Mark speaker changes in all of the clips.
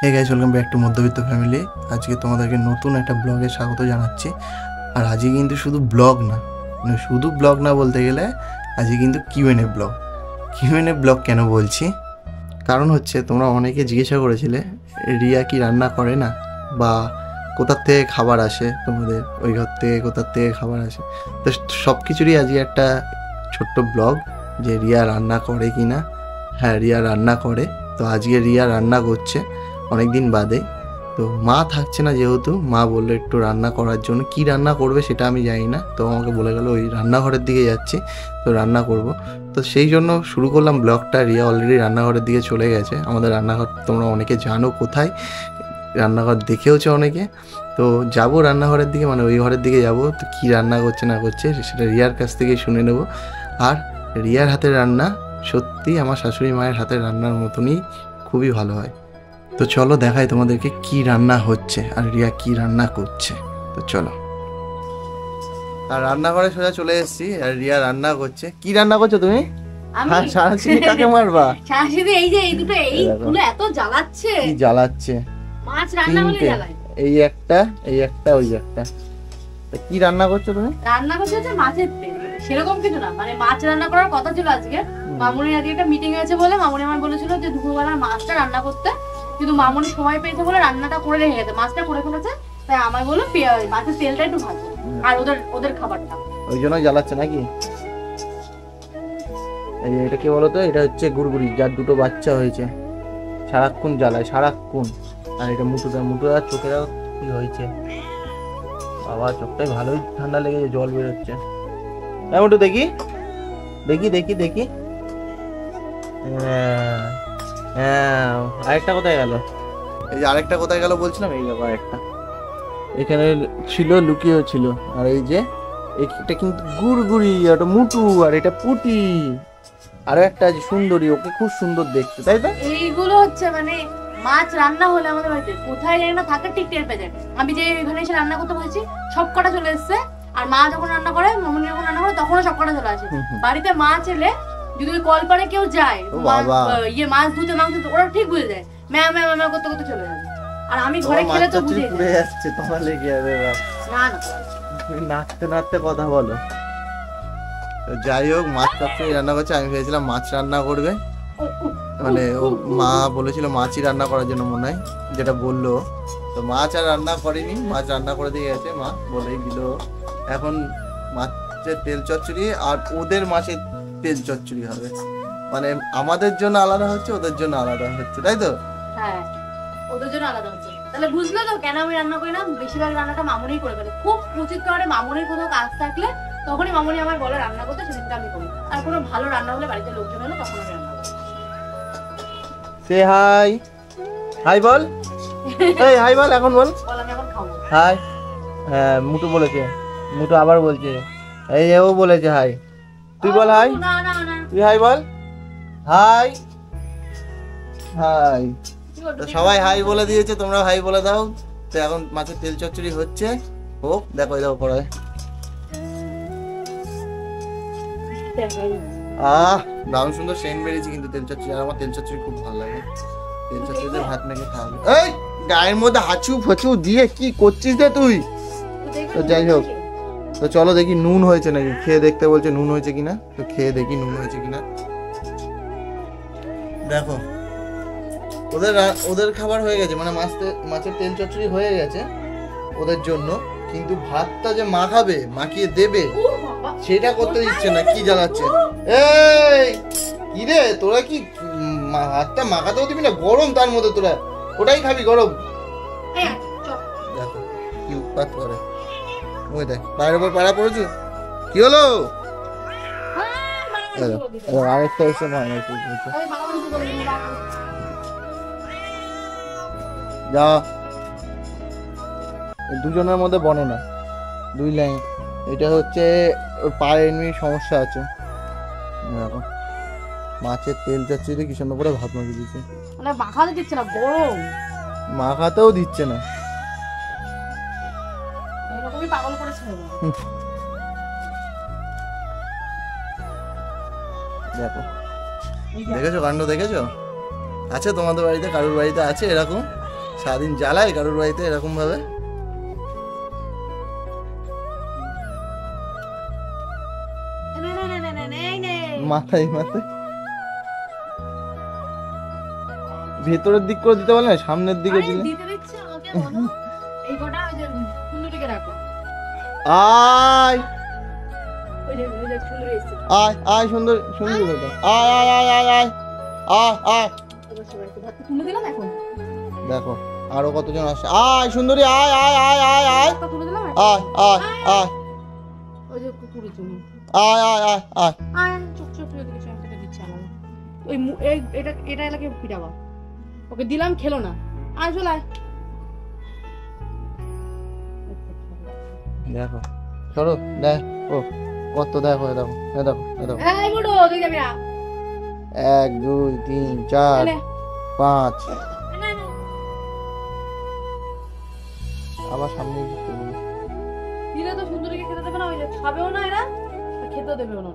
Speaker 1: Hey guys, welcome back to মধ্যবিত্ত family. আজকে তোমাদেরকে নতুন একটা ব্লগে স্বাগত জানাচ্ছি। আর আজকে কিন্তু শুধু ব্লগ না, মানে শুধু ব্লগ না বলতে গেলে আজকে কিন্তু কিউএনএ ব্লগ। কিউএনএ ব্লগ কেন বলছি, কারণ হচ্ছে তোমরা অনেকে জিজ্ঞাসা করেছিলে রিয়া কি রান্না করে না, বা কোথার থেকে খাবার আসে, তোমাদের ওই ঘর থেকে কোথার থেকে খাবার আসে। তো সব কিছুরই আজকে একটা ছোট্ট ব্লগ, যে রিয়া রান্না করে কি না। হ্যাঁ, রিয়া রান্না করে। তো আজকে রিয়া রান্না করছে অনেক দিন বাদে। তো মা থাকছে না, যেহেতু মা বললো একটু রান্না করার জন্য। কি রান্না করবে সেটা আমি জানি না, তো আমাকে বলে গেল ওই রান্নাঘরের দিকে যাচ্ছি, তো রান্না করব। তো সেই জন্য শুরু করলাম ব্লগটা। রিয়া অলরেডি রান্নাঘরের দিকে চলে গেছে। আমাদের রান্নাঘর তোমরা অনেকে জানো কোথায়, রান্নাঘর দেখেওছে অনেকে। তো যাব রান্নাঘরের দিকে, মানে ওই ঘরের দিকে যাব। তো কী রান্না করছে না করছে সেটা রিয়ার কাছ থেকেই শুনে নেব। আর রিয়ার হাতের রান্না সত্যি আমার শাশুড়ি মায়ের হাতের রান্নার মতনই খুবই ভালো হয়। তো চলো দেখাই তোমাদেরকে কি রান্না হচ্ছে আর রিয়া কি রান্না করছে। তো চলো। আর রান্নাঘরে সোজা চলে এসেছি, আর রিয়া রান্না করছে। কি রান্না করছো তুমি? হ্যাঁ, শাশুড়ি কাকে মারবা?
Speaker 2: শাশুড়ি এই যে এই দুটো এত জ্বালাচ্ছে।
Speaker 1: কি জ্বালাচ্ছে?
Speaker 2: মাছ রান্না হলে জ্বালায়।
Speaker 1: এই একটা ওই একটা। কি রান্না করছো তুমি?
Speaker 2: রান্না করছে হচ্ছে মাছের তেল, সেরকম কিছু না। মানে মাছ রান্না করার কথা ছিল আজকে। মামুনির আজকে একটা মিটিং আছে বলে মামুনি আমার বলেছিল যে দুপুরবেলা মাছটা রান্না করতে, কিন্তু মামুনি সময় পেয়েছে বলে রান্নাটা করে রেখে গেছে, মাছটা করে ফেলেছে। তাই আমায় বললো মাছের তেলটা একটু ভাজো, আর ওদের খাবারটা
Speaker 1: ওই জন্যই জ্বালাচ্ছে নাকি? এই এটা কি বলতো, এটা হচ্ছে গুড়গুড়ি, যার দুটো বাচ্চা হয়েছে। সারাক্ষণ জ্বালায়, সারাক্ষণ। আর এটা মুটুদার চোখেরা কি হয়েছে বাবা, চোখটাই ভালোই ঠান্ডা লেগেছে, জল বেরোচ্ছে। মুটু দেখি দেখি দেখি দেখি। হ্যাঁ, আরেকটা কোথায় গেল? এই যে আরেকটা কোথায় গেল বলছিলাম, এই ব্যাপার একটা এখানে ছিল, লুকিয়েও ছিল। আর এই যে এটা কিন্তু গুড়গুড়ি, ওটা মুটু, আর এটা পুটি। আরো একটা আছে সুন্দরী, ওকে খুব সুন্দর দেখতে, তাই তো?
Speaker 2: এইগুলো হচ্ছে মানে মাছ রান্না হলে আমাদের বাড়িতে কোথায় যায় না থাকে ঠিক টের পেয়ে যায়। আমি যে এখানে এসে রান্না করতে বলেছি সব কটা চলে এসছে। আর মা যখন রান্না করে, মামুনি যখন রান্না করে, তখনও সব কটা চলে আসে। বাড়িতে মাছ এলে যদি ওই কলপারে কেউ যায় মাছ ধুতে মাংস ধুতে, ওরা ঠিক বুঝে যায়, ম্যা ম্যা ম্যা করতে করতে চলে যাবে। আর আমি ঘরে খেলে তো বুঝে
Speaker 1: যাচ্ছে, তোমার লেগে যাবে।
Speaker 2: না না,
Speaker 1: তুমি নাচতে নাচতে কথা বলো। যাই হোক, মাছ সবসময় রান্না করছে। আমি ভেবেছিলাম মাছ রান্না করবে, মানে ও মা বলেছিল মাছই রান্না করার জন্য, মনে হয় যেটা বললো। তো মাছ আর রান্না করেনি, মাছ রান্না করে দিয়ে গেছে, মা বলেই দিল। এখন মাছের তেল চচ্চড়ি আর ওদের মাছের তেল চচ্চড়ি হবে। মানে আমাদের জন্য আলাদা হচ্ছে, ওদের জন্য আলাদা হচ্ছে, তাই তো?
Speaker 2: হ্যাঁ, ওদের জন্য আলাদা হচ্ছে। তাহলে বুঝলো তো কেন আমি রান্না করি না। বেশিরভাগ রান্নাটা মামুনিই করে ফেলে। খুব উচিত করে মামুনির কোথাও কাজ থাকলে তখনই মামুনি আমার বলে রান্না করতে, সেদিনটা আমি করি। আর কোনো ভালো রান্না হলে, বাড়িতে লোকজন হলে, তখন আমি রান্না করি।
Speaker 1: সে হাই হাই বল, এই হাই বল, এখন বল।
Speaker 2: আমি এখন খাবো
Speaker 1: হাই। হ্যাঁ, মুটু বলেছে, মুটু আবার বলছে, এই ও বলেছে হাই। তুই বল হাই।
Speaker 2: না না না,
Speaker 1: তুই হাই বল। High high. তো সবাই হাই বলে দিয়েছে, তোমরা হাই বলে দাও। তো এখন মাছের তেল চচ্চড়ি হচ্ছে, হোক। দেখো এই দেখো কড়াই। দারুণ সুন্দর সেন্ট বেরিয়েছে কিন্তু তেল চচ্চড়ি। আর আমার তেল চচ্চড়ি খুব ভালো লাগে। তেল চচ্চড়িতে ভাত মেখে খাওয়াবে। এই গায়ের মধ্যে হাঁচু ফাচু দিয়ে কি করছিস রে তুই? তো যাই হোক, তো চলো দেখি নুন হয়েছে নাকি, খেয়ে দেখতে বলছে নুন হয়েছে কিনা। তো খেয়ে দেখি নুন হয়েছে কিনা। দেখো, ওদের খাবার হয়ে গেছে, মানে মাছের তেল চচ্চড়ি হয়ে গেছে ওদের জন্য, কিন্তু ভাতটা যে মাখাবে, মাখিয়ে দেবে, সেটা করতে দিচ্ছে না। কি জ্বালাচ্ছে? এই কি রে, তোরা কি ভাতটা মাখাতেও দিবি না? গরম, তার মধ্যে তোরা ওটাই খাবি গরম। দেখো কি উৎপাত করে। ওই দেখ, পায়ের উপর পাড়া পড়েছে। কি হলো? আরেকটা এসে না, যা, দুজনের মধ্যে বনে না, দুই লাইন। এটা হচ্ছে ওর পায়ে এমনি সমস্যা আছে। দেখো, মাছের তেল চচ্চড়ি কি সুন্দর করে ভাত মাখিয়ে দিচ্ছে।
Speaker 2: মানে মাখাতে দিচ্ছে না, গরম।
Speaker 1: মাখাতেও দিচ্ছে না।
Speaker 2: এরকমই পাগল করেছে।
Speaker 1: দেখো, দেখেছো কাণ্ড, দেখেছো? আছে তোমাদের বাড়িতে, কারোর বাড়িতে আছে এরকম? সারাদিন জ্বালায় কারোর বাড়িতে এরকম ভাবে? মাথায় মাথায় ভেতরের দিক করে দিতে পারলে না, সামনের দিকে দিলে। আয় আয় আয় সুন্দর সুন্দর আয় আয় আয় আয় আয় আয় আয় দেখো আরো কতজন আসছে। আয় সুন্দরী আয় আয় আয় আয় আয় আয় আয় আয় আয় আয় আয় আয়
Speaker 2: এটা এলাকে পিটাবা, ওকে দিলাম খেলো না, আয় চলে আয়।
Speaker 1: দেখো চলো দেখো কত, দেখো দেখো দেখো দেখো, 1 2 3 4 5 আবার সামনে
Speaker 2: দিলে তো সুন্দরীকে খেতে দেবে না, ওই খাবেও না এরা, খেতেও দেবেও না।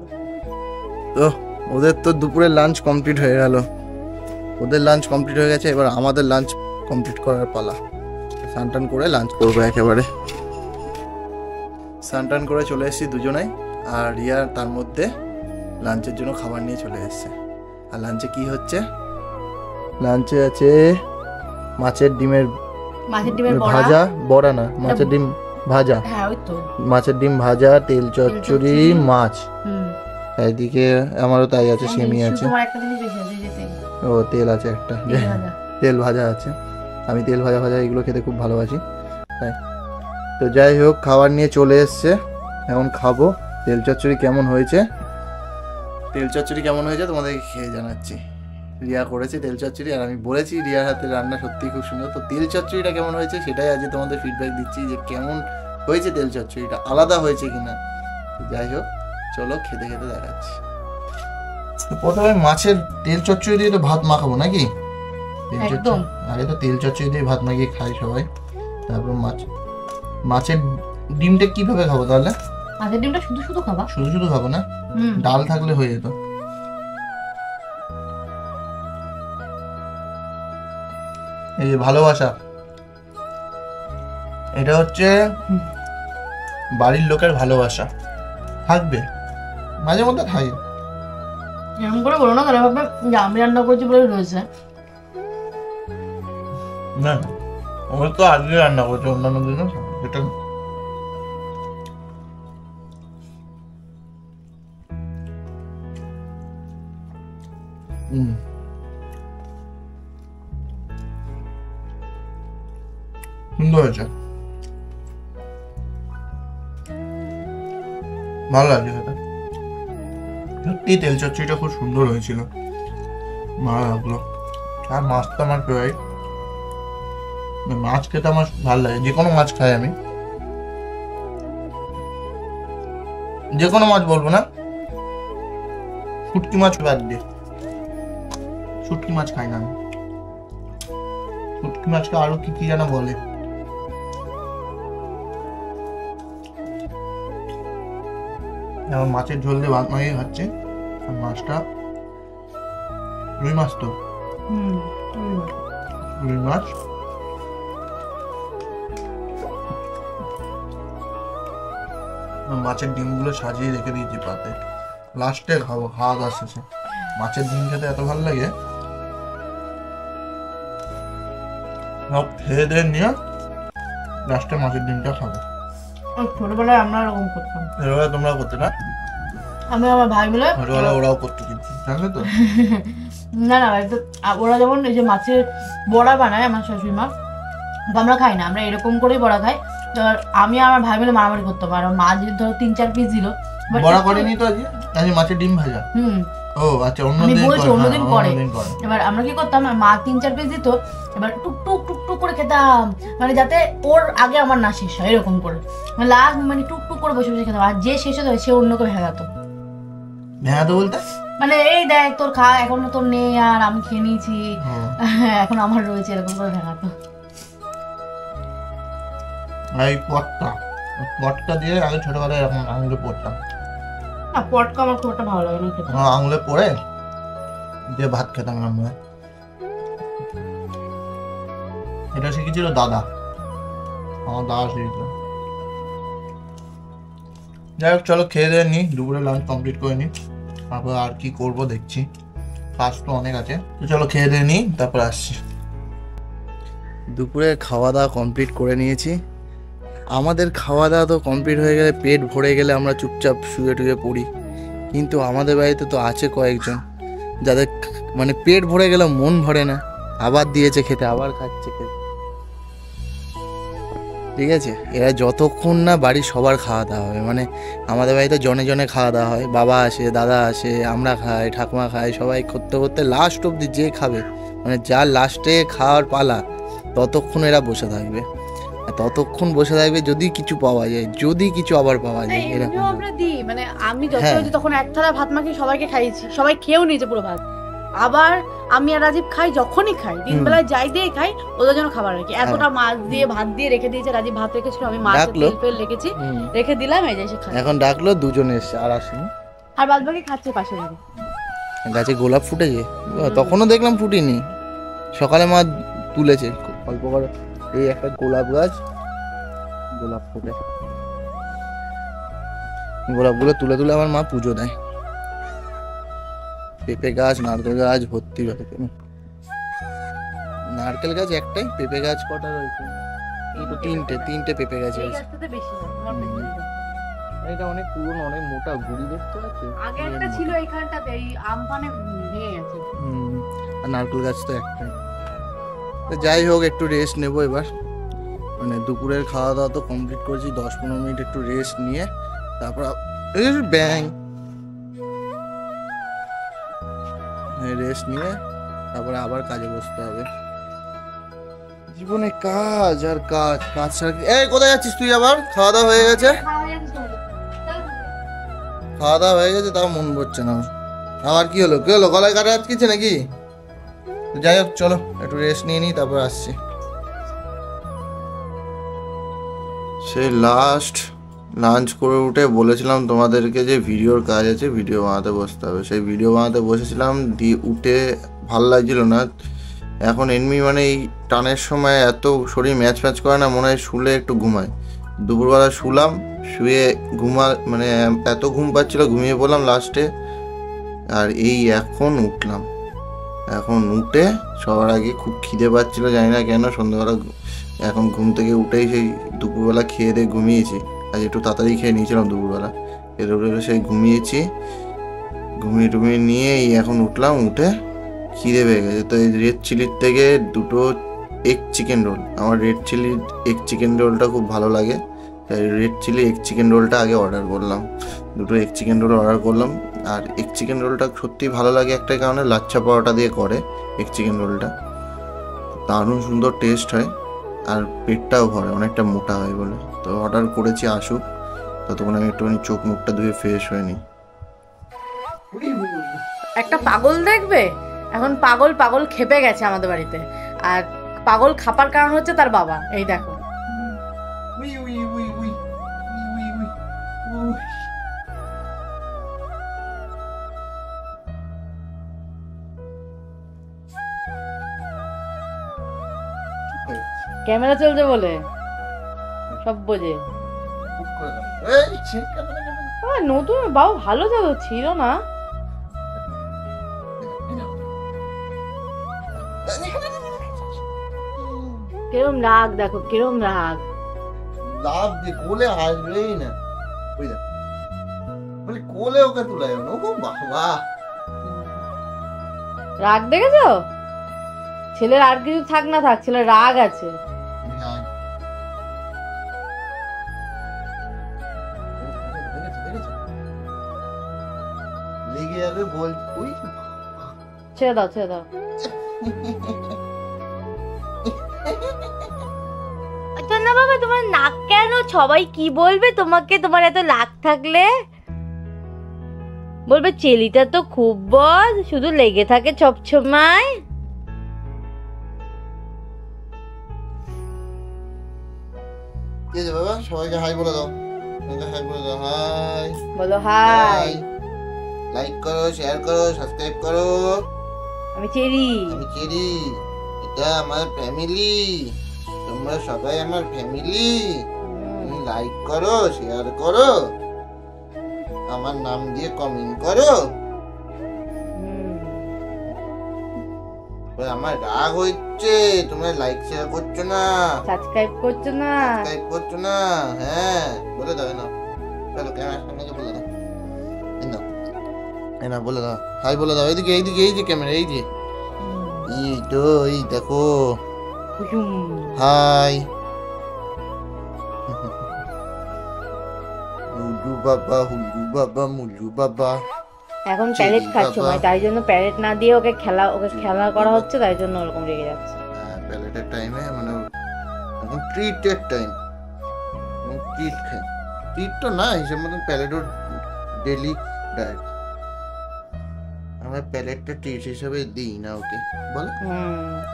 Speaker 1: তো ওদের তো দুপুরের লাঞ্চ কমপ্লিট হয়ে গেল, ওদের লাঞ্চ কমপ্লিট হয়ে গেছে, এবার আমাদের লাঞ্চ কমপ্লিট করার পালা। স্নান করে লাঞ্চ করবো একেবারে। স্নান করে চলে এসেছি দুজনাই, আর রিয়া তার মধ্যে লাঞ্চের জন্য খাবার নিয়ে চলে এসছে। আর লাঞ্চে কি হচ্ছে? লাঞ্চে আছে মাছের ডিমের ভাজা, বড়া না, মাছের ডিম ভাজা, মাছের ডিম ভাজা, তেল চচ্চড়ি, মাছ। এদিকে আমারও তাই আছে, সেমি আছে। ও তেল আছে একটা, তেল ভাজা আছে। আমি তেল ভাজা ভাজা এগুলো খেতে খুব ভালোবাসি। তাই তো যাই হোক, খাবার নিয়ে চলে এসছে, এখন খাবো। তেল চচ্চড়ি কেমন হয়েছে, তেল চচ্চড়ি কেমন হয়েছে তোমাদেরকে খেয়ে জানাচ্ছি। রিয়া করেছে তেল চচ্চড়ি, আর আমি বলেছি রিয়ার হাতে রান্না সত্যিই খুব সুন্দর। তো তেল চচ্চড়িটা কেমন হয়েছে সেটাই আজকে তোমাদের ফিডব্যাক দিচ্ছি, যে কেমন হয়েছে তেল চচ্চড়িটা, আলাদা হয়েছে কিনা। যাই হোক চলো খেতে খেতে দেখাচ্ছি। প্রথমে মাছের তেল চচ্চড়ি দিয়ে তো ভাত মাখাবো নাকি? একদম আগে তো তেল চচ্চড়ি দিয়ে ভাত মাখিয়ে খাই সবাই, তারপর মাছের ডিমটা কিভাবে খাবো তাহলে?
Speaker 2: মাছের ডিমটা শুধু শুধু খাবা?
Speaker 1: শুধু শুধু খাবো না, ডাল থাকলে হয়ে যেত। এই যে ভালোবাসা, এটা হচ্ছে বাড়ির লোকের ভালোবাসা, থাকবে মাঝে মধ্যে খাই।
Speaker 2: এরকম করে বলো না, তাহলে ভাববে যে আমি রান্না করছি বলে রয়েছে।
Speaker 1: না ওরা তো আজকে রান্না করছে, অন্যান্য দিনে যেটা সুন্দর হয়েছে, ভালো লাগছে খেতে। সত্যি তেল চচ্চড়িটা খুব সুন্দর হয়েছিল, ভালো লাগলো। আর মাছ তো আমার ফেভারিট, মাছ খেতে আমার ভালো লাগে, যে কোনো মাছ খাই আমি, যে কোনো মাছ বলবো না, শুটকি মাছ বাদ দিয়ে। শুটকি মাছ খাই না আমি, শুটকি মাছকে আরো কি কি যেন বলে, এখন মাছের ঝোল দিয়ে ভাত মাখিয়ে খাচ্ছে। আর মাছটা রুই মাছ, তো রুই মাছ। মাছের ডিমগুলো সাজিয়ে রেখে দিয়েছি পাতে, লাস্টে খাবো হাত আসছে। মাছের ডিম খেতে এত ভালো লাগে, সব খেয়ে দিয়ে নিয়ে লাস্টে মাছের ডিমটা খাবো।
Speaker 2: ছোটবেলায় আমরা এরকম করতাম,
Speaker 1: ছোটবেলায় তোমরা করতে না?
Speaker 2: আমি আমার ভাই মিলে
Speaker 1: ছোটবেলায় ওরাও করতো, কিন্তু জানলে তো।
Speaker 2: না না, ওরা যেমন এই যে মাছের বড়া বানায় আমার শাশুড়ি মা, আমরা খাই না, আমরা এরকম করেই বড়া খাই। তো আমি আমার ভাই মিলে মারামারি করতাম, আর মা যদি ধরো 3-4 পিস দিল,
Speaker 1: বড়া করেনি তো আজকে মাছের ডিম ভাজা। ও আচ্ছা, অন্যদিন করে।
Speaker 2: এবার আমরা কি করতাম, মা 3-4 পিস দিত, এবার টুকটুক টুকটুক করে খেতাম, মানে যাতে ওর আগে আমার না শেষ হয়, এরকম করে লাস্ট মানে টুকটুক করে বসে বসে খেতাম। আর যে শেষ হতো সে অন্যকে ভেঙাতো।
Speaker 1: ভেঙাতো বলতে
Speaker 2: মানে এই দেখ তোর খা, এখন তোর নেই আর আমি খেয়ে নিয়েছি, এখন আমার রয়েছে, এরকম করে ভেঙাতো।
Speaker 1: এই পটকা দিয়ে আগে ছোটবেলায় এরকম আঙুলে পড়তাম।
Speaker 2: না, পটকা আমার খুব একটা ভালো লাগে না খেতে।
Speaker 1: আঙুলে পড়ে দিয়ে ভাত খেতাম আমরা। এটা শিখেছিল দাদা, আমার দাদা শিখেছিল। যাই হোক চলো খেয়ে দিয়ে নিই, দুপুরে লাঞ্চ কমপ্লিট করে নিই, তারপর আর কি করব দেখছি, কাজ তো অনেক আছে। তো চলো খেয়ে দিয়ে নিই, তারপর আসছি। দুপুরে খাওয়া দাওয়া কমপ্লিট করে নিয়েছি। আমাদের খাওয়া দাওয়া তো কমপ্লিট হয়ে গেলে, পেট ভরে গেলে আমরা চুপচাপ শুয়ে টুয়ে পড়ি, কিন্তু আমাদের বাড়িতে তো আছে কয়েকজন যাদের মানে পেট ভরে গেলে মন ভরে না, আবার দিয়েছে খেতে, আবার খাচ্ছে খেতে, ঠিক আছে। এরা যতক্ষণ না বাড়ির সবার খাওয়া দাওয়া হবে, মানে আমাদের বাড়িতে জনে জনে খাওয়া দাওয়া হয়, বাবা আসে, দাদা আসে, আমরা খাই, ঠাকুমা খাই, সবাই করতে করতে লাস্ট অবধি যে খাবে, মানে যার লাস্টে খাওয়ার পালা, ততক্ষণ এরা বসে থাকবে। আর ততক্ষণ বসে থাকবে যদি কিছু পাওয়া যায়, যদি কিছু আবার পাওয়া যায় এরকম।
Speaker 2: আমরা দিই, মানে আমি যত হয়েছি তখন এক থালা ভাত মাখিয়ে সবাইকে খাইয়েছি, সবাই খেয়েও নিয়েছে পুরো ভাত। আবার আমি আর রাজীব খাই, যখনই খাই দিন বেলায় যাই দিয়ে খাই, ওদের জন্য খাবার রাখি। এতটা মাছ দিয়ে ভাত দিয়ে রেখে দিয়েছে, রাজীব ভাত রেখেছিল, আমি মাছ তেল ফেল রেখেছি, রেখে দিলাম, এই যে এসে খাই।
Speaker 1: এখন ডাকলো, দুজনে এসছে আর আসেনি,
Speaker 2: আর বাদ বাকি খাচ্ছে পাশে বাড়ি।
Speaker 1: গাছে গোলাপ ফুটেছে, তখনও দেখলাম ফুটিনি, সকালে মা তুলেছে অল্প করে, এই একটা গোলাপ গাছ, গোলাপ ফুটে, গোলাপগুলো তুলে তুলে আমার মা পুজো দেয়। পেঁপে গাছ, নারকেল গাছ ভর্তি বাড়িতে। নারকেল গাছ একটাই, পেঁপে গাছ কটা রয়েছে? তিনটে পেঁপে গাছ আছে। এটা অনেক পুরনো, অনেক মোটা গুড়ি দেখতে পাচ্ছি।
Speaker 2: আগে একটা ছিল এইখানটাতে, এই আমপানে ভেঙে গেছে।
Speaker 1: আর নারকেল গাছ তো একটাই। তো যাই হোক, একটু রেস্ট নেবো এবার, মানে দুপুরের খাওয়া দাওয়া তো কমপ্লিট করেছি, 10-15 মিনিট একটু রেস্ট নিয়ে তারপর ব্যাং রেস্ট নিয়ে তারপরে আবার কাজে বসতে হবে। জীবনে কাজ আর কাজ, কাজ ছাড়া। এই কোথায় যাচ্ছিস তুই আবার? খাওয়া দাওয়া হয়ে গেছে? খাওয়া দাওয়া হয়ে গেছে, তাও মন পড়ছে না। আবার কি হলো, গলায় কাটা আটকেছে নাকি? যাই হোক চলো একটু রেস্ট নিয়ে নিই, তারপর আসছি। সেই লাস্ট লাঞ্চ করে উঠে বলেছিলাম তোমাদেরকে যে ভিডিওর কাজ আছে, ভিডিও বানাতে বসতে হবে। সেই ভিডিও বানাতে বসেছিলাম, দিয়ে উঠে ভাল লাগছিল না। এখন এমনি মানে এই টানের সময় এত শরীর ম্যাচ ম্যাচ করে না, মনে হয় শুলে একটু ঘুমায়। দুপুরবেলা শুলাম, শুয়ে মানে এত ঘুম পাচ্ছিল, ঘুমিয়ে পড়লাম লাস্টে। আর এই এখন উঠলাম, এখন উঠে সবার আগে খুব খিদে পাচ্ছিল, জানি না কেন। সন্ধ্যাবেলা এখন ঘুম থেকে উঠেই সেই দুপুরবেলা খেয়ে দিয়ে ঘুমিয়েছি, আজ একটু তাড়াতাড়ি খেয়ে নিয়েছিলাম দুপুরবেলা, খেয়ে উঠে সেই ঘুমিয়েছি, ঘুমিয়ে টুমিয়ে নিয়ে এই এখন উঠলাম, উঠে খিদে পেয়ে গেছে। তো এই রেড চিলির থেকে 2 এগ চিকেন রোল, আমার রেড চিলি এগ চিকেন রোলটা খুব ভালো লাগে, তাই রেড চিলি এগ চিকেন রোলটা আগে অর্ডার করলাম। 2 এগ চিকেন রোল অর্ডার করলাম। আর এগ চিকেন রোলটা সত্যিই ভালো লাগে একটাই কারণে, লাচ্ছা পরোটা দিয়ে করে এগ চিকেন রোলটা, দারুণ সুন্দর টেস্ট হয়, আর পেটটাও ভরে, অনেকটা মোটা হয় বলে। তো অর্ডার করেছি, আসুক, ততক্ষণ আমি একটুখানি চোখ মুখটা ধুয়ে ফ্রেশ হয়ে নিই।
Speaker 2: একটা পাগল দেখবে, এখন পাগল পাগল খেপে গেছে আমাদের বাড়িতে, আর পাগল খাপার কারণ হচ্ছে তার বাবা। এই দেখো, ক্যামেরা চলছে বলে সব বোঝে। নতুন বাবু ভালো তো ছিল না, কিরম রাগ দেখো, কিরম রাগ।
Speaker 1: লাভ দিয়ে কোলে আসবেই না, ওই দেখো বলে কোলে ওকে তুলে যাবে। ও বাবা,
Speaker 2: রাগ দেখেছো? ছেলের আর কিছু থাক না থাক, ছেলের রাগ আছে।
Speaker 1: লেগে যাবে বল, ওই
Speaker 2: ছেড়ে দাও, ছেড়ে দাও।
Speaker 3: না বাবা, তোমার নাক কেন? সবাই কি বলবে তোমাকে, তোমার এত রাগ থাকলে? বলবে চেলিটা তো খুব বদ, শুধু লেগে থাকে সবসময়।
Speaker 1: কে যে বাবা, সবাইকে হাই বলে দাও, হাই বলে দাও, হাই
Speaker 2: বলো হাই।
Speaker 1: লাইক করো, শেয়ার করো, সাবস্ক্রাইব করো।
Speaker 2: আমি চেরি,
Speaker 1: আমি চেরি, এটা আমার ফ্যামিলি, তোমরা সবাই আমার ফ্যামিলি। তুমি লাইক করো, শেয়ার করো, আমার নাম দিয়ে কমেন্ট করো। আমার রাগ হচ্ছে, তোমরা লাইক শেয়ার করছো না,
Speaker 3: সাবস্ক্রাইব করছো না।
Speaker 1: সাবস্ক্রাইব করছো না। হ্যাঁ বলে দাও না, চলো ক্যামেরার সামনে গিয়ে বলে দাও। এই নাও, এই না বলে দাও, হাই বলে দাও। এইদিকে এইদিকে, এই যে ক্যামেরা, এই যে, এই তো, এই দেখো, হাই। মুলু বাবা, হুলু বাবা, মুলু বাবা।
Speaker 3: এখন প্যালেট খাচ্ছে সময়, তাই জন্য প্যালেট না দিয়ে ওকে খেলা করা হচ্ছে, তাই জন্য ওরকম রেগে যাচ্ছে।
Speaker 1: হ্যাঁ, প্যালেটের টাইমে মানে এখন ট্রিটের টাইম, ট্রিট খাই। ট্রিট তো না, হিসেব মতন প্যালেটও ডেলি ডায়েট। আমরা প্যালেটটা ট্রিট হিসেবে দিই না ওকে, বল।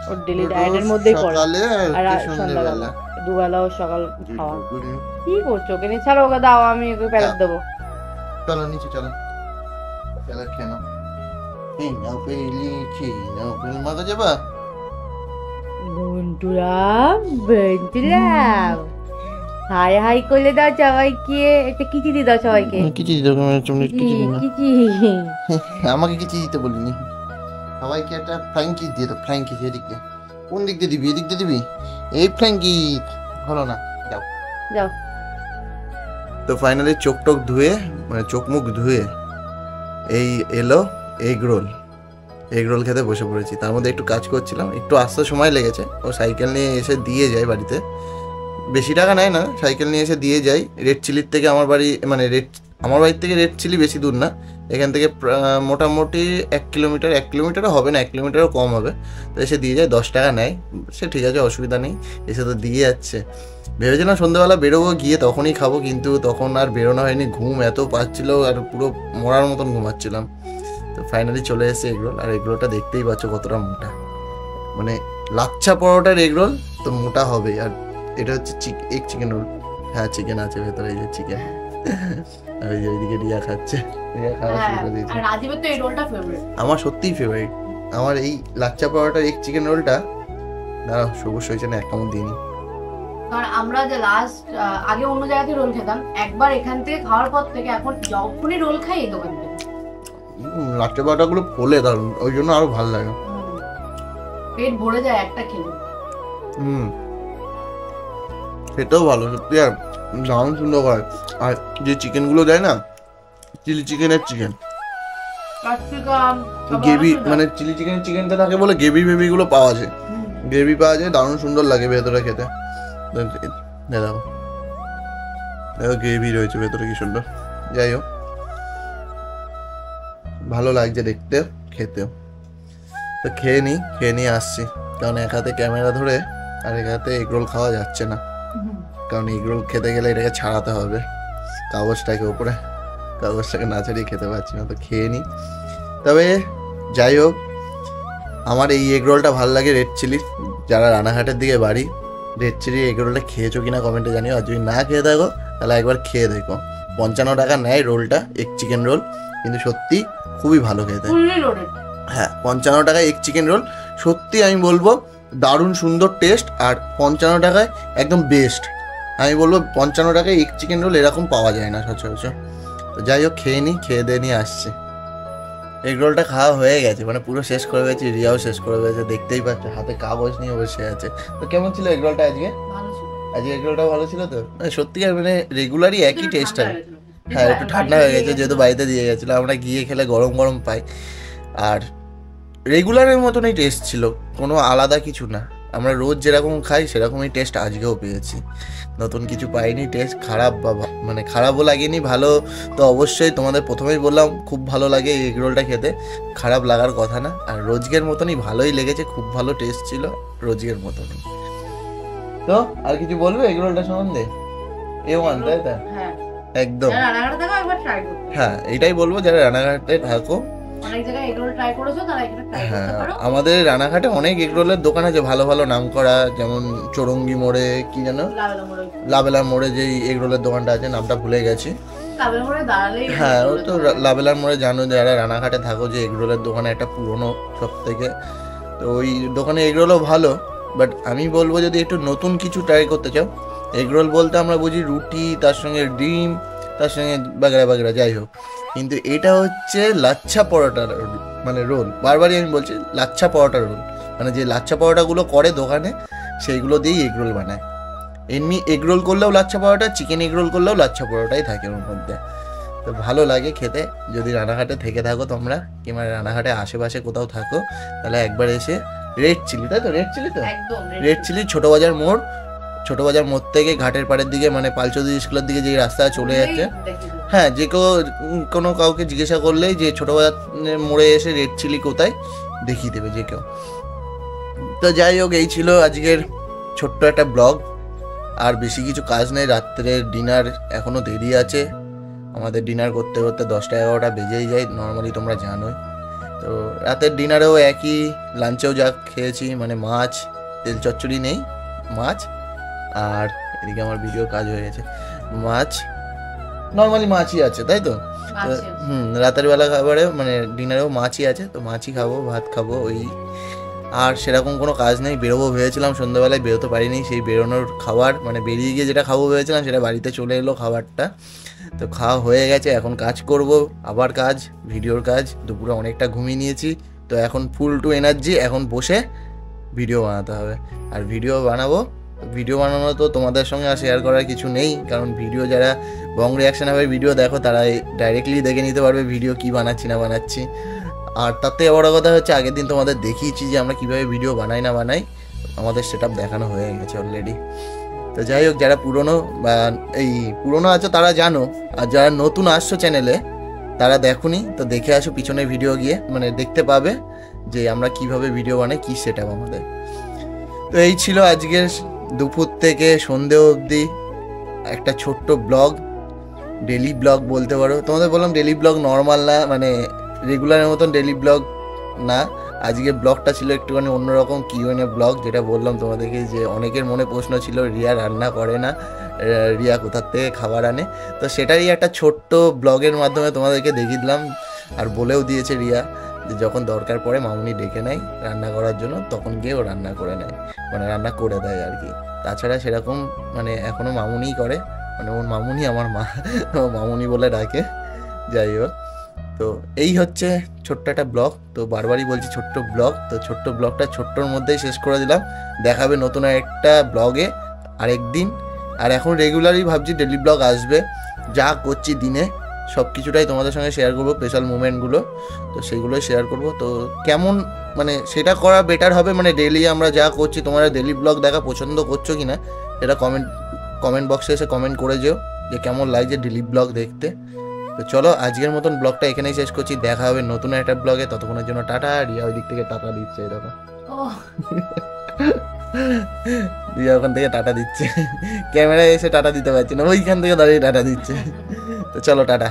Speaker 3: ওর ডেলি ডায়েটের মধ্যেই পড়ে,
Speaker 1: সকালে
Speaker 3: আর
Speaker 1: আর
Speaker 3: সন্ধ্যাবেলা
Speaker 1: সন্ধ্যাবেলা
Speaker 3: দুবেলা ও সকাল খাওয়া। কি করছো ওকে নিয়ে? ছাড়ো ওকে, দাও, আমি ওকে প্যালেট দেবো।
Speaker 1: চলো নিচে চলো, প্যালেট খেয়ে নাও। এই নাও পেয়েছি, নাও পেল মাথা যাবা।
Speaker 3: বন্ধুরা, হাই হাই করে দাও সবাইকে, একটা কিচি দিয়ে দাও সবাইকে।
Speaker 1: কিছু দিতে
Speaker 3: কিচি।
Speaker 1: আমাকে কিছু দিতে বলিনি, সবাইকে একটা ফ্র্যাঙ্কি দিয়ে দাও। ফ্র্যাঙ্কি এদিকে, কোন দিক দিয়ে দিবি? এদিক দিয়ে দিবি? এই ফ্র্যাঙ্কি হলো না, যাও
Speaker 3: যাও।
Speaker 1: তো ফাইনালি চোখ টোক ধুয়ে, মানে চোখ মুখ ধুয়ে এই এলো এগ রোল। এগ রোল খেতে বসে পড়েছি। তার মধ্যে একটু কাজ করছিলাম, একটু আসতে সময় লেগেছে। ও সাইকেল নিয়ে এসে দিয়ে যায় বাড়িতে, বেশি টাকা নেয় না, সাইকেল নিয়ে এসে দিয়ে যাই। রেড চিলির থেকে আমার বাড়ি, মানে আমার বাড়ির থেকে রেড চিলি বেশি দূর না, এখান থেকে মোটামুটি 1 কিলোমিটার, 1 কিলোমিটারও হবে না, 1 কিলোমিটারও কম হবে। তো এসে দিয়ে যায়, 10 টাকা নেয়। সে ঠিক আছে, অসুবিধা নেই, এসে তো দিয়ে যাচ্ছে। ভেবেছিলাম সন্ধ্যাবেলা বেরোবো, গিয়ে তখনই খাবো, কিন্তু তখন আর বেরোনো হয়নি, ঘুম এত পাচ্ছিল আর পুরো মরার মতন ঘুমাচ্ছিলাম। তো ফাইনালি চলে এসেছে এগরোল। আর এগরোলটা দেখতেই পাচ্ছ কতটা মোটা, মানে লাচ্ছা পরোটার এগরোল তো মোটা হবে। আর এটা হচ্ছে এগ চিকেন রোল। হ্যাঁ, চিকেন আছে ভেতরে, এই যে চিকেন। আর এই যে ওইদিকে রিয়া খাচ্ছে, রিয়া খাওয়া শুরু করে দিয়েছে।
Speaker 2: আর রাজীবের তো এই রোলটা ফেভারিট।
Speaker 1: আমার সত্যিই ফেভারিট, আমার এই লাচ্ছা পরোটার এগ চিকেন রোলটা। দাঁড়াও, সবুজ হয়েছে না, এক কামড় দিইনি।
Speaker 2: কারণ আমরা যে লাস্ট আগে অন্য জায়গা থেকে রোল খেতাম, একবার এখান থেকে খাওয়ার পর থেকে এখন যখনই রোল খাই এই দোকান থেকে।
Speaker 1: লাচ্ছা পরোটাগুলো ফোলে দারুণ, ওই জন্য আরো ভালো লাগে।
Speaker 2: পেট ভরে যায় একটা খেলে।
Speaker 1: সেটাও ভালো সত্যি, আর দারুণ সুন্দর হয়। আর যে চিকেনগুলো দেয় না, চিলি চিকেনের চিকেন, গ্রেভি, মানে চিলি চিকেনের চিকেনটা থাকে বলে গ্রেভি বেবিগুলো পাওয়া যায়, গ্রেভি পাওয়া যায়, দারুণ সুন্দর লাগে ভেতরে খেতে। দেখো দেখো গ্রেভি রয়েছে ভেতরে, কি সুন্দর। যাই হোক, ভালো লাগছে দেখতে, খেতেও। তো খেয়ে নিয়ে আসছি, কারণ এক হাতে ক্যামেরা ধরে আর এক হাতে এগরোল খাওয়া যাচ্ছে না। কারণ এগরোল খেতে গেলে এটাকে ছাড়াতে হবে কাগজটাকে ওপরে, কাগজটাকে না ছাড়িয়ে খেতে পারছি না। তো খেয়ে নিই। তবে যাই হোক, আমার এই এগরোলটা ভালো লাগে রেড চিলি। যারা রানাঘাটের দিকে বাড়ি, রেড চিলি এগরোলটা খেয়েছো কিনা কমেন্টে জানিও। আর যদি না খেয়ে থাকো তাহলে একবার খেয়ে দেখো। 55 টাকা নেয় রোলটা, এগ চিকেন রোল, কিন্তু সত্যি খুবই ভালো খেতে। হ্যাঁ, 55 টাকায় এগ চিকেন রোল, সত্যি আমি বলবো দারুণ সুন্দর টেস্ট। আর 55 টাকায় একদম বেস্ট। আমি বলবো 55 টাকায় এগ চিকেন রোল এরকম পাওয়া যায় না সচরাচর। তো যাই হোক, খেয়ে দিয়ে নিয়ে আসছে। এগ রোলটা খাওয়া হয়ে গেছে, মানে পুরো শেষ করে গেছি, রিয়াও শেষ করে গেছে, দেখতেই পাচ্ছ হাতে কাগজ নিয়ে বসে আছে। তো কেমন ছিল এগ রোলটা আজকে? আজকে এগ রোলটা ভালো ছিল তো? সত্যি আর মানে রেগুলারই একই টেস্ট হয়। হ্যাঁ, একটু ঠান্ডা হয়ে গেছে যেহেতু বাড়িতে দিয়ে গেছিলো, আমরা গিয়ে খেলে গরম গরম পাই। আর রেগুলারের মতনই টেস্ট ছিল, কোনো আলাদা কিছু না। আমরা রোজ যেরকম খাই সেরকমই টেস্ট আজকেও পেয়েছি, নতুন কিছু পাইনি। টেস্ট খারাপ বা মানে খারাপও লাগেনি, ভালো তো অবশ্যই। তোমাদের প্রথমেই বললাম খুব ভালো লাগে এই এগরোলটা খেতে, খারাপ লাগার কথা না। আর রোজকের মতনই ভালোই লেগেছে, খুব ভালো টেস্ট ছিল রোজকের মতনই। তো আর কিছু বলবে এগরোলটা সম্বন্ধে? A1 তাই তো? একদম। হ্যাঁ, এটাই বলবো, যারা রানাঘাটে থাকো, আমাদের রানাঘাটে অনেক এগরোলের দোকান আছে ভালো ভালো নাম করা, যেমন চৌরঙ্গি মোড়ে, কি জানো, লাবেলার মোড়ে যে এগরোলের দোকানটা আছে, নামটা ভুলে গেছি। হ্যাঁ, ও তো লাবেলার মোড়ে জানো, যারা রানাঘাটে থাকো, যে এগরোলের দোকানে একটা পুরনো সব থেকে। তো ওই দোকানে এগরোলও ভালো, বাট আমি বলবো যদি একটু নতুন কিছু ট্রাই করতে চাও, এগরোল বলতে আমরা বুঝি রুটি, তার সঙ্গে ডিম, তার সঙ্গে বাগড়া বাগড়া, যাই হোক, কিন্তু এটা হচ্ছে লাচ্ছা পরোটা মানে রোল। বারবারই আমি বলছি লাচ্ছা পরোটা রোল, মানে যে লাচ্ছা পরোটাগুলো করে দোকানে সেইগুলো দিয়েই এগরোল বানায়। এমনি এগরোল করলেও লাচ্ছা পরোটা, চিকেন এগরোল করলেও লাচ্ছা পরোটাই থাকে ওর মধ্যে। তো ভালো লাগে খেতে। যদি রানাঘাটে থেকে থাকো তোমরা, কিংবা রানাঘাটে আশেপাশে কোথাও থাকো, তাহলে একবার এসে রেড চিলি, তাই তো রেড চিলি তো,
Speaker 2: একদম
Speaker 1: রেড চিলি ছোট বাজার মোড় থেকে ঘাটের পাড়ের দিকে মানে পালচৌধুরী স্কুলের দিকে যে রাস্তা চলে যাচ্ছে, হ্যাঁ, যে কোনো কাউকে জিজ্ঞাসা করলেই যে ছোট বাজার মোড়ে এসে রেড চিলি কোথায় দেখিয়ে দেবে যে কেউ। তো যাই হোক, এই ছিল আজকের ছোট্ট একটা ব্লগ। আর বেশি কিছু কাজ নেই, রাত্রে ডিনার এখনো দেরি আছে, আমাদের ডিনার করতে করতে 10টা-11টা বেজেই যায় নর্মালি, তোমরা জানোই। তো রাতের ডিনারেও একই, লাঞ্চেও যা খেয়েছি মানে মাছ, তেল চচ্চড়ি নেই, মাছ। আর এদিকে আমার ভিডিও কাজ হয়ে গেছে, মাছ নর্মালি মাছই আছে, তাই তো? রাতের বেলা খাবারে মানে ডিনারেও মাছই আছে, তো মাছই খাবো, ভাত খাবো ওই। আর সেরকম কোনো কাজ নেই। বেরোবো ভেবেছিলাম, সন্ধ্যাবেলায় বেরোতে পারিনি, সেই বেরোনোর খাবার মানে বেরিয়ে গিয়ে যেটা খাবো ভেবেছিলাম সেটা বাড়িতে চলে এলো খাবারটা। তো খাওয়া হয়ে গেছে, এখন কাজ করব, আবার কাজ, ভিডিওর কাজ। দুপুরে অনেকটা ঘুমিয়ে নিয়েছি, তো এখন ফুল টু এনার্জি, এখন বসে ভিডিও বানাতে হবে। আর ভিডিও বানানো তো তোমাদের সঙ্গে আর শেয়ার করার কিছু নেই, কারণ ভিডিও যারা বং রিয়াকশন হবে ভিডিও দেখো, তারা ডাইরেক্টলি দেখে নিতে পারবে ভিডিও কি বানাচ্ছি না বানাচ্ছি। আর তার থেকে বড় কথা হচ্ছে, আগের দিন তোমাদের দেখিয়েছি যে আমরা কীভাবে ভিডিও বানাই না বানাই, আমাদের সেটআপ দেখানো হয়ে গেছে অলরেডি। তো যাই হোক, যারা পুরনো আছো তারা জানো, আর যারা নতুন আসছো চ্যানেলে তারা দেখোনি, তো দেখে আসো পিছনে ভিডিও গিয়ে, মানে দেখতে পাবে যে আমরা কিভাবে ভিডিও বানাই, কী সেটআপ আমাদের। তো এই ছিল আজকের দুপুর থেকে সন্ধে অবধি একটা ছোট্ট ব্লগ, ডেলি ব্লগ বলতে পারো। তোমাদের বললাম ডেলি ব্লগ নর্মাল না, মানে রেগুলারের মতন ডেলি ব্লগ না। আজকের ব্লগটা ছিল একটুখানি অন্যরকম কিউএনএ ব্লগ, যেটা বললাম তোমাদেরকে যে অনেকের মনে প্রশ্ন ছিল রিয়া রান্না করে না, রিয়া কোথার থেকে খাবার আনে, তো সেটারই একটা ছোট্ট ব্লগের মাধ্যমে তোমাদেরকে দেখিয়ে দিলাম। আর বলেও দিয়েছে রিয়া যে যখন দরকার পড়ে মামুনি ডেকে নেয় রান্না করার জন্য, তখন গিয়ে ও রান্না করে নেয়, মানে রান্না করে দেয় আর কি। তাছাড়া সেরকম মানে এখনও মামুনিই করে, মানে ওর মামুনি আমার মা, ও মামুনি বলে ডাকে। যাই হোক, তো এই হচ্ছে ছোট্ট একটা ব্লগ। তো বারবারই বলছি ছোট্ট ব্লগ, তো ছোট্ট ব্লগটা ছোট্টর মধ্যেই শেষ করে দিলাম। দেখাবে নতুন একটা ব্লগে আরেকদিন। আর এখন রেগুলারই ভাবছি ডেলি ব্লগ আসবে, যা করছি দিনে সব কিছুটাই তোমাদের সঙ্গে শেয়ার করবো, স্পেশাল মুমেন্টগুলো, তো সেইগুলোই শেয়ার করব। তো কেমন মানে সেটা করা বেটার হবে, মানে ডেলি আমরা যা করছি তোমরা ডেলি ব্লগ দেখা পছন্দ করছো কি না, এটা কমেন্ট বক্সে এসে কমেন্ট করে যেও যে কেমন লাগছে ডেলি ব্লগ দেখতে। তো চলো আজকের মতন ব্লগটা এখানেই শেষ করছি, দেখা হবে নতুন একটা ব্লগে, ততক্ষণের জন্য টাটা। রিয়া ওই দিক থেকে টাটা দিচ্ছে, এরকম রিয়া ওখান থেকে টাটা দিচ্ছে, ক্যামেরায় এসে টাটা দিতে পারছি না, ওইখান থেকে দাঁড়িয়ে টাটা দিচ্ছে। তো চলো টাটা।